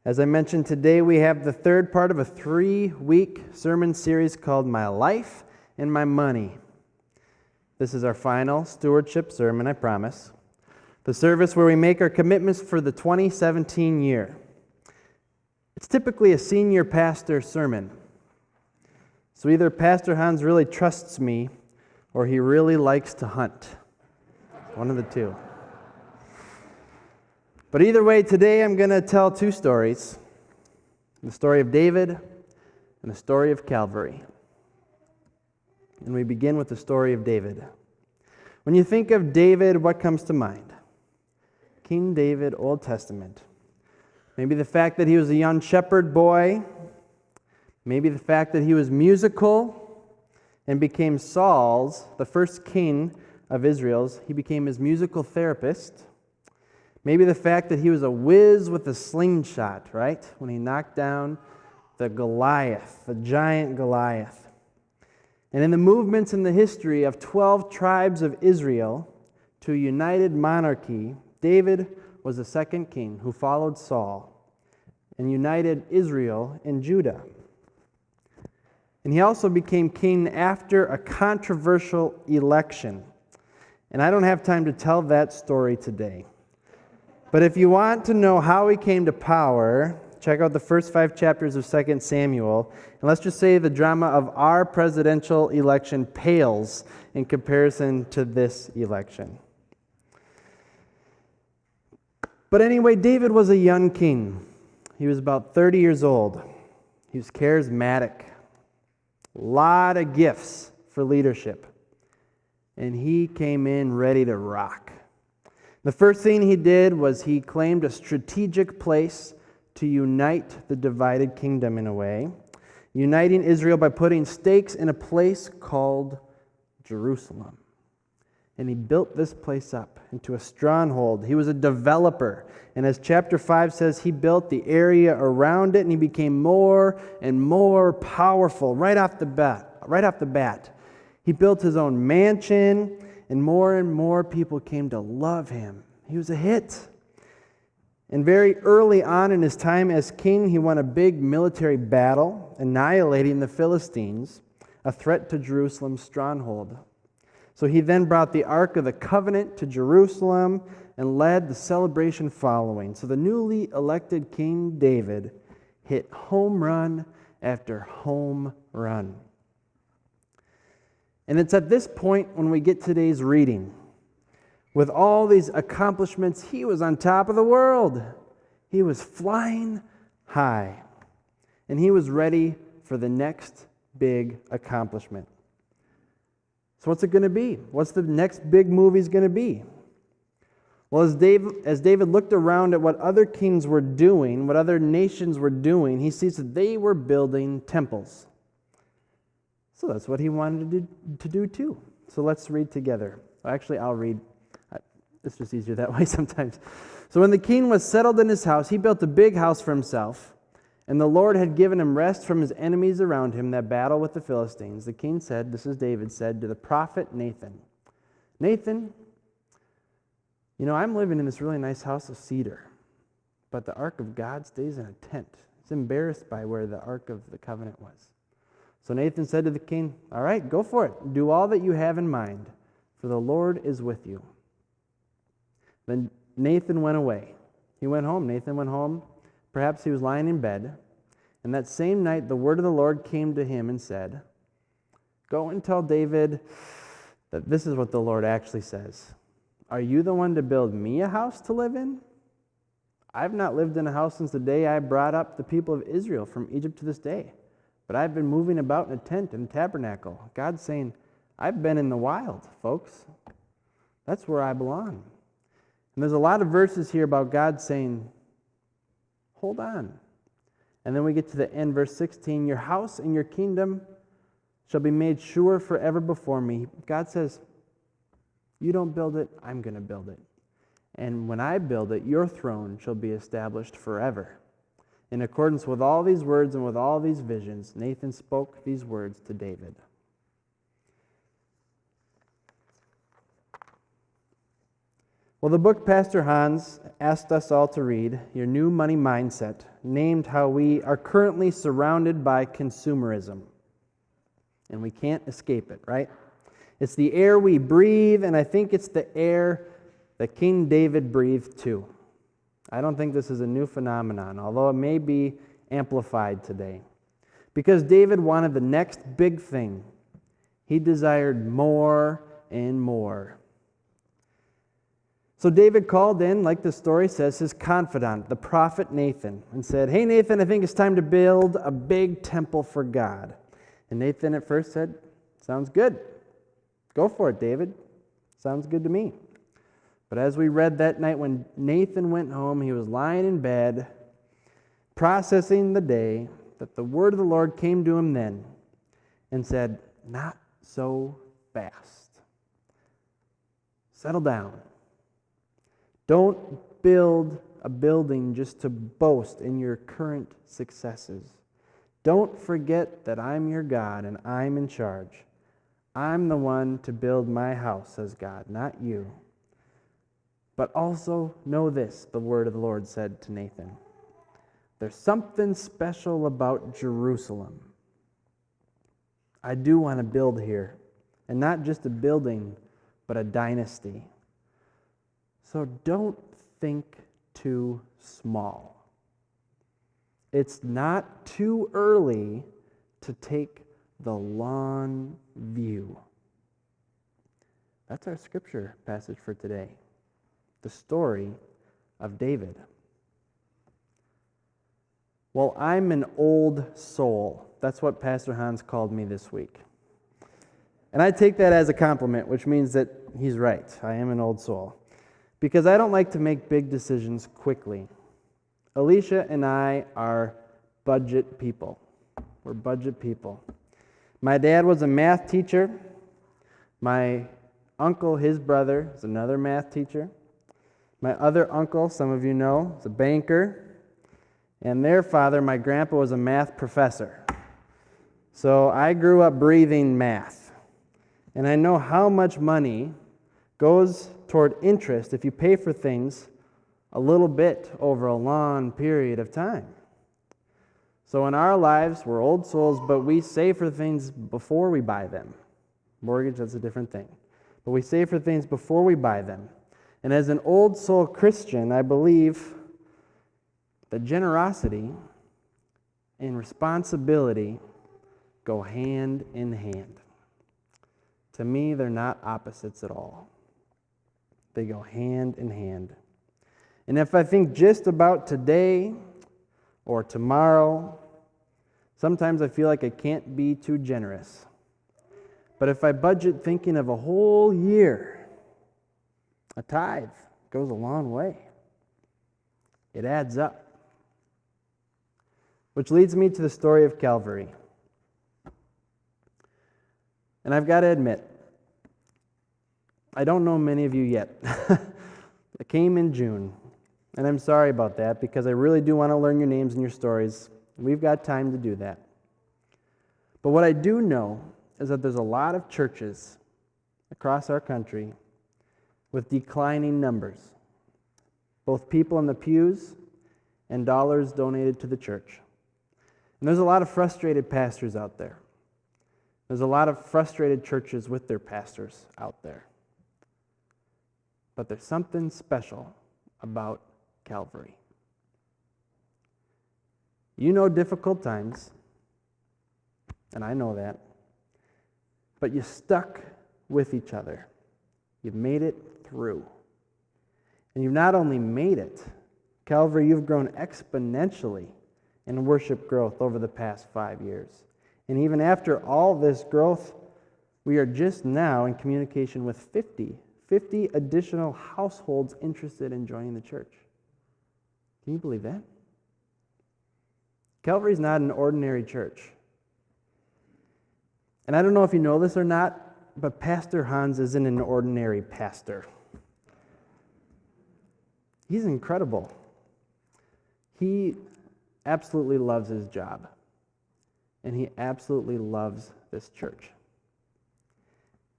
As I mentioned, today we have the third part of a 3-week sermon series called My Life and My Money. This is our final stewardship sermon, I promise. The service where we make our commitments for the 2017 year. It's typically a senior pastor sermon. So either Pastor Hans really trusts me or he really likes to hunt. One of the two. But either way, today I'm going to tell 2 stories. The story of David and the story of Calvary. And we begin with the story of David. When you think of David, what comes to mind? King David, Old Testament. Maybe the fact that he was a young shepherd boy. Maybe the fact that he was musical and became Saul's, the first king of Israel's. He became his musical therapist. Maybe the fact that he was a whiz with a slingshot, right? When he knocked down the Goliath, the giant Goliath. And in the movements in the history of 12 tribes of Israel to a united monarchy, David was the second king who followed Saul and united Israel and Judah. And he also became king after a controversial election. And I don't have time to tell that story today. But if you want to know how he came to power, check out the first 5 chapters of 2 Samuel. And let's just say the drama of our presidential election pales in comparison to this election. But anyway, David was a young king. He was about 30 years old. He was charismatic. A lot of gifts for leadership. And he came in ready to rock. The first thing he did was he claimed a strategic place to unite the divided kingdom in a way, uniting Israel by putting stakes in a place called Jerusalem. And he built this place up into a stronghold. He was a developer. And as chapter 5 says, he built the area around it and he became more and more powerful right off the bat. He built his own mansion and more people came to love him. He was a hit. And very early on in his time as king, he won a big military battle, annihilating the Philistines, a threat to Jerusalem's stronghold. So he then brought the Ark of the Covenant to Jerusalem and led the celebration following. So the newly elected King David hit home run after home run. And it's at this point when we get today's reading. With all these accomplishments, he was on top of the world. He was flying high. And he was ready for the next big accomplishment. So what's it going to be? What's the next big movie going to be? Well, as David looked around at what other kings were doing, what other nations were doing, he sees that they were building temples. So that's what he wanted to do too. So let's read together. Actually, I'll read. It's just easier that way sometimes. So when the king was settled in his house, he built a big house for himself. And the Lord had given him rest from his enemies around him, that battle with the Philistines. The king said, this is David said, to the prophet Nathan, Nathan, I'm living in this really nice house of cedar, but the ark of God stays in a tent. It's embarrassed by where the ark of the covenant was. So Nathan said to the king, all right, go for it. Do all that you have in mind, for the Lord is with you. Then Nathan went away. Nathan went home. Perhaps he was lying in bed. And that same night, the word of the Lord came to him and said, go and tell David that this is what the Lord actually says. Are you the one to build me a house to live in? I've not lived in a house since the day I brought up the people of Israel from Egypt to this day. But I've been moving about in a tent and a tabernacle. God's saying, I've been in the wild, folks. That's where I belong. And there's a lot of verses here about God saying, hold on. And then we get to the end, verse 16, your house and your kingdom shall be made sure forever before me. God says, you don't build it, I'm going to build it. And when I build it, your throne shall be established forever. In accordance with all these words and with all these visions, Nathan spoke these words to David. Well, the book Pastor Hans asked us all to read, your new money mindset, named how we are currently surrounded by consumerism. And we can't escape it, right? It's the air we breathe, and I think it's the air that King David breathed too. I don't think this is a new phenomenon, although it may be amplified today. Because David wanted the next big thing. He desired more and more. So David called in, like the story says, his confidant, the prophet Nathan, and said, "Hey Nathan, I think it's time to build a big temple for God." And Nathan at first said, "Sounds good. Go for it, David. Sounds good to me." But as we read that night when Nathan went home, he was lying in bed, processing the day, that the word of the Lord came to him then and said, "Not so fast. Settle down. Don't build a building just to boast in your current successes. Don't forget that I'm your God and I'm in charge. I'm the one to build my house," says God, "not you. But also know this," the word of the Lord said to Nathan. "There's something special about Jerusalem. I do want to build here, and not just a building, but a dynasty. So don't think too small. It's not too early to take the long view." That's our scripture passage for today. The story of David. Well, I'm an old soul. That's what Pastor Hans called me this week. And I take that as a compliment, which means that he's right. I am an old soul. Because I don't like to make big decisions quickly. Alicia and I are budget people. We're budget people. My dad was a math teacher. My uncle, his brother, is another math teacher. My other uncle, some of you know, is a banker. And their father, my grandpa, was a math professor. So I grew up breathing math. And I know how much money goes toward interest if you pay for things a little bit over a long period of time. So in our lives, we're old souls, but we save for things before we buy them. Mortgage, that's a different thing. But we save for things before we buy them. And as an old soul Christian, I believe that generosity and responsibility go hand in hand. To me, they're not opposites at all. They go hand in hand. And if I think just about today or tomorrow, sometimes I feel like I can't be too generous. But if I budget thinking of a whole year, a tithe goes a long way. It adds up. Which leads me to the story of Calvary. And I've got to admit, I don't know many of you yet. I came in June, and I'm sorry about that because I really do want to learn your names and your stories. We've got time to do that. But what I do know is that there's a lot of churches across our country with declining numbers, both people in the pews and dollars donated to the church. And there's a lot of frustrated pastors out there. There's a lot of frustrated churches with their pastors out there. But there's something special about Calvary. You know difficult times, and I know that, but you stuck with each other. You've made it through. And you've not only made it, Calvary, you've grown exponentially in worship growth over the past 5 years. And even after all this growth, we are just now in communication with 50 additional households interested in joining the church. Can you believe that? Calvary's not an ordinary church. And I don't know if you know this or not, but Pastor Hans isn't an ordinary pastor. He's incredible. He absolutely loves his job. And he absolutely loves this church.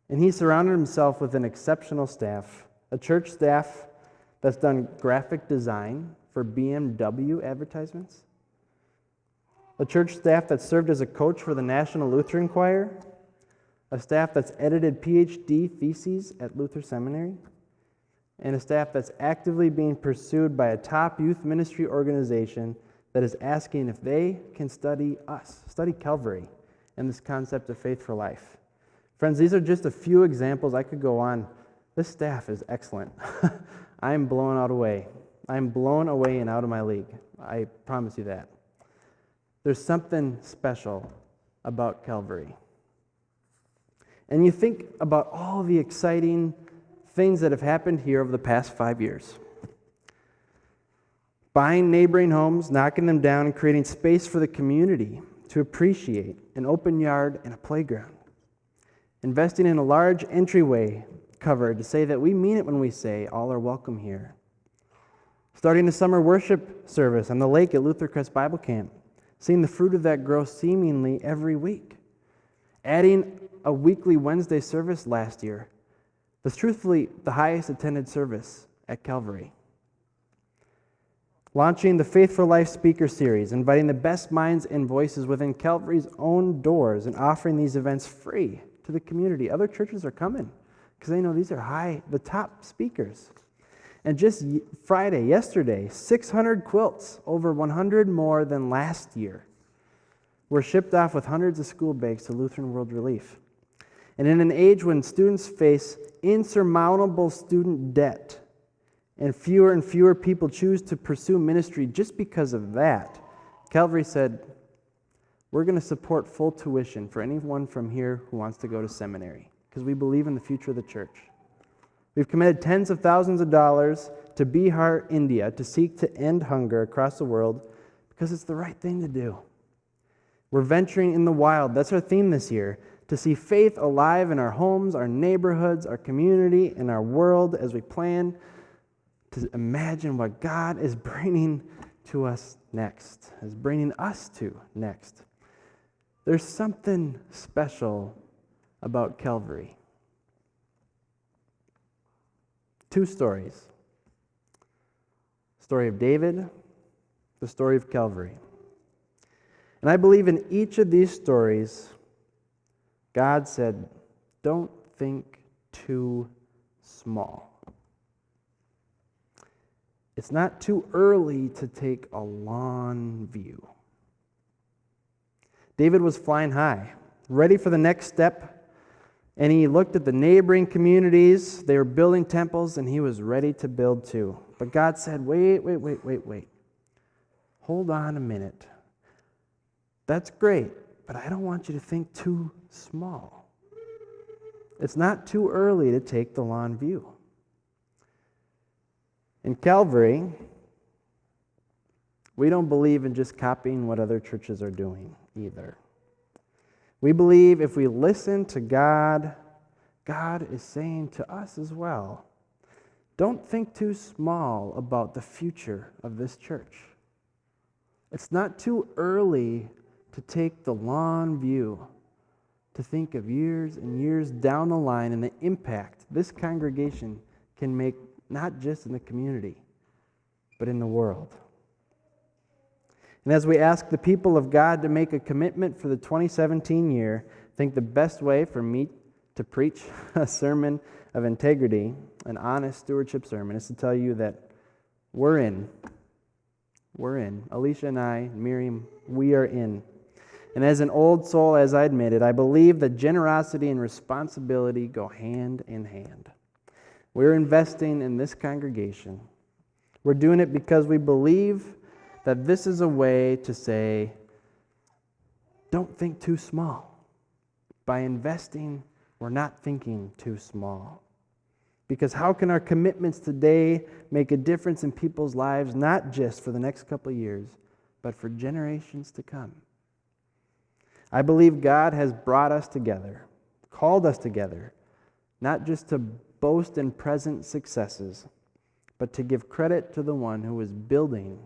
And he surrounded himself with an exceptional staff, a church staff that's done graphic design for BMW advertisements, a church staff that served as a coach for the National Lutheran Choir, a staff that's edited PhD theses at Luther Seminary, and a staff that's actively being pursued by a top youth ministry organization that is asking if they can study Calvary, and this concept of faith for life. Friends, these are just a few examples. I could go on. This staff is excellent. I am blown away. I am blown away and out of my league. I promise you that. There's something special about Calvary. And you think about all the exciting things that have happened here over the past 5 years. Buying neighboring homes, knocking them down, and creating space for the community to appreciate an open yard and a playground. Investing in a large entryway cover to say that we mean it when we say all are welcome here. Starting a summer worship service on the lake at Luther Crest Bible Camp. Seeing the fruit of that grow seemingly every week. Adding a weekly Wednesday service last year. That's truthfully the highest attended service at Calvary. Launching the Faith for Life speaker series, inviting the best minds and voices within Calvary's own doors and offering these events free to the community. Other churches are coming because they know these are the top speakers. And just yesterday, 600 quilts, over 100 more than last year, were shipped off with hundreds of school bags to Lutheran World Relief. And in an age when students face insurmountable student debt, and fewer people choose to pursue ministry just because of that, Calvary said, we're going to support full tuition for anyone from here who wants to go to seminary, because we believe in the future of the church. We've committed tens of thousands of dollars to Bihar, India, to seek to end hunger across the world because it's the right thing to do. We're venturing in the wild. That's our theme this year, to see faith alive in our homes, our neighborhoods, our community, and our world as we plan to imagine what God is bringing to us next, is bringing us to next. There's something special about Calvary. 2 stories. The story of David, the story of Calvary. And I believe in each of these stories, God said, don't think too small. It's not too early to take a long view. David was flying high, ready for the next step. And he looked at the neighboring communities. They were building temples, and he was ready to build too. But God said, wait. Hold on a minute. That's great, but I don't want you to think too small. It's not too early to take the long view. In Calvary, we don't believe in just copying what other churches are doing either. We believe if we listen to God, God is saying to us as well, don't think too small about the future of this church. It's not too early to take the long view, to think of years and years down the line and the impact this congregation can make, not just in the community, but in the world. And as we ask the people of God to make a commitment for the 2017 year, I think the best way for me to preach a sermon of integrity, an honest stewardship sermon, is to tell you that we're in. We're in. Alicia and I, Miriam, we are in. And as an old soul, as I admitted, I believe that generosity and responsibility go hand in hand. We're investing in this congregation. We're doing it because we believe that this is a way to say, don't think too small. By investing, we're not thinking too small. Because how can our commitments today make a difference in people's lives, not just for the next couple of years, but for generations to come? I believe God has brought us together, called us together, not just to boast in present successes, but to give credit to the one who is building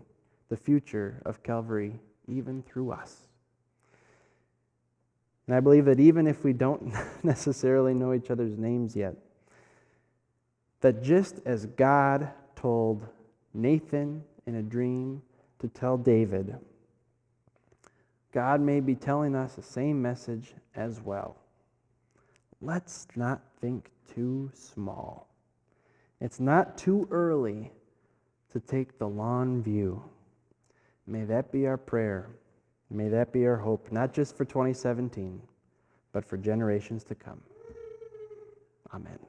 the future of Calvary even through us. And I believe that even if we don't necessarily know each other's names yet, that just as God told Nathan in a dream to tell David, God may be telling us the same message as well. Let's not think too small. It's not too early to take the long view. May that be our prayer. May that be our hope, not just for 2017, but for generations to come. Amen.